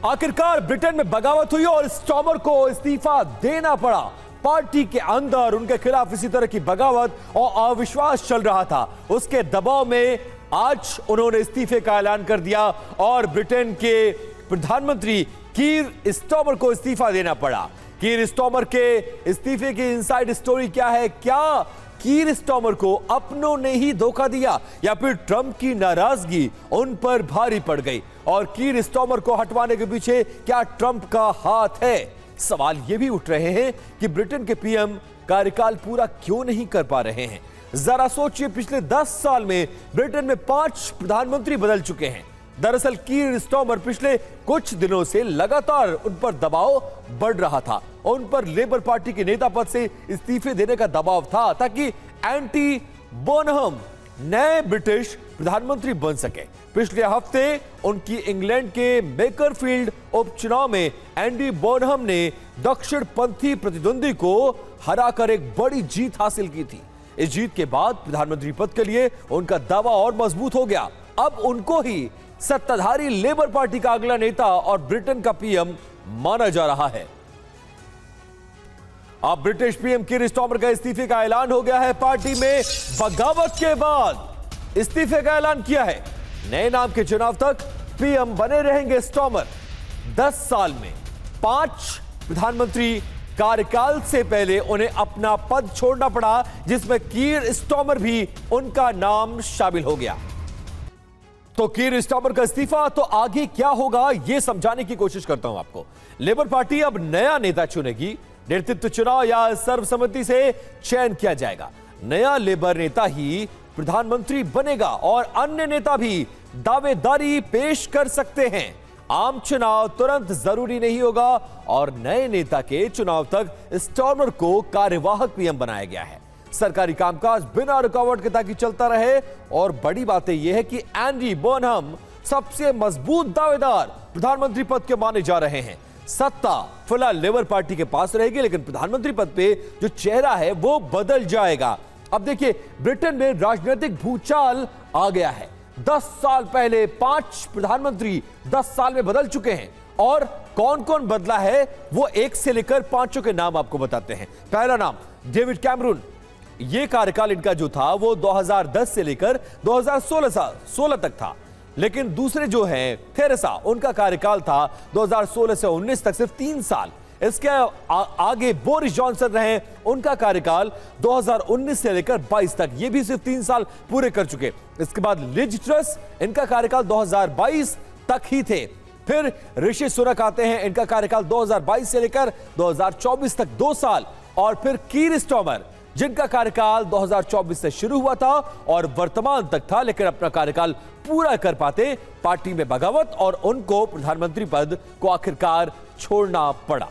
आखिरकार ब्रिटेन में बगावत हुई और स्टॉमर को इस्तीफा देना पड़ा। पार्टी के अंदर उनके खिलाफ इसी तरह की बगावत और अविश्वास चल रहा था। उसके दबाव में आज उन्होंने इस्तीफे का ऐलान कर दिया और ब्रिटेन के प्रधानमंत्री कीर स्टॉमर को इस्तीफा देना पड़ा। कीर स्टॉमर के इस्तीफे की इनसाइड स्टोरी क्या है? क्या कीर स्टॉमर को अपनों ने ही धोखा दिया या फिर ट्रंप की नाराजगी उन पर भारी पड़ गई? और कीर स्टॉमर को हटवाने के पीछे क्या ट्रंप का हाथ है? सवाल यह भी उठ रहे हैं कि ब्रिटेन के पीएम कार्यकाल पूरा क्यों नहीं कर पा रहे हैं। जरा सोचिए, पिछले 10 साल में ब्रिटेन में 5 प्रधानमंत्री बदल चुके हैं। दरअसल कीर स्टॉमर पिछले कुछ दिनों से लगातार उन पर दबाव बढ़ रहा था। उन पर लेबर पार्टी के नेता पद से इस्तीफे देने का दबाव था ताकि एंडी बोनहम नए ब्रिटिश प्रधानमंत्री बन सके। पिछले हफ्ते उनकी इंग्लैंड के बेकरफील्ड उपचुनाव में एंडी बोनहम ने दक्षिणपंथी प्रतिद्वंदी को हराकर एक बड़ी जीत हासिल की थी। इस जीत के बाद प्रधानमंत्री पद के लिए उनका दावा और मजबूत हो गया। अब उनको ही सत्ताधारी लेबर पार्टी का अगला नेता और ब्रिटेन का पीएम माना जा रहा है। अब ब्रिटिश पीएम कीर स्टॉमर का इस्तीफे का ऐलान हो गया है। पार्टी में बगावत के बाद इस्तीफे का ऐलान किया है। नए नाम के चुनाव तक पीएम बने रहेंगे स्टॉमर। 10 साल में 5 प्रधानमंत्री कार्यकाल से पहले उन्हें अपना पद छोड़ना पड़ा, जिसमें कीर स्टॉमर भी उनका नाम शामिल हो गया। तो कीर स्टॉमर का इस्तीफा, तो आगे क्या होगा यह समझाने की कोशिश करता हूं आपको। लेबर पार्टी अब नया नेता चुनेगी। नेतृत्व चुनाव या सर्वसम्मति से चयन किया जाएगा। नया लेबर नेता ही प्रधानमंत्री बनेगा और अन्य नेता भी दावेदारी पेश कर सकते हैं। आम चुनाव तुरंत जरूरी नहीं होगा और नए नेता के चुनाव तक स्टॉमर को कार्यवाहक पीएम बनाया गया है। सरकारी कामकाज बिना रुकावट के ताकि चलता रहे। और बड़ी बात यह है कि एंडी बोनहम सबसे मजबूत दावेदार प्रधानमंत्री पद के माने जा रहे हैं। सत्ता फिलहाल लेबर पार्टी के पास रहेगी, लेकिन प्रधानमंत्री पद पे जो चेहरा है वो बदल जाएगा। अब देखिए, ब्रिटेन में राजनीतिक भूचाल आ गया है। 10 साल पहले 5 प्रधानमंत्री 10 साल में बदल चुके हैं। और कौन कौन बदला है वो 1 से लेकर 5 के नाम आपको बताते हैं। पहला नाम डेविड कैमरून। ये कार्यकाल इनका जो था वो 2010 से लेकर 2016 तक था। लेकिन दूसरे जो हैं थेरेसा, उनका कार्यकाल था 2016 से 19 तक, सिर्फ 3 साल। इसके आगे बोरिस जॉनसन रहे, उनका कार्यकाल 2019 से लेकर 22 तक, ये भी सिर्फ 3 साल पूरे कर चुके। इसके बाद लिज ट्रस, इनका कार्यकाल 2022 तक ही थे। फिर ऋषि सुनक आते हैं, इनका कार्यकाल 2022 से लेकर 2024 तक 2 साल। और फिर कीर स्टॉमर, जिनका कार्यकाल 2024 से शुरू हुआ था और वर्तमान तक था, लेकिन अपना कार्यकाल पूरा कर पाते पार्टी में बगावत और उनको प्रधानमंत्री पद को आखिरकार छोड़ना पड़ा।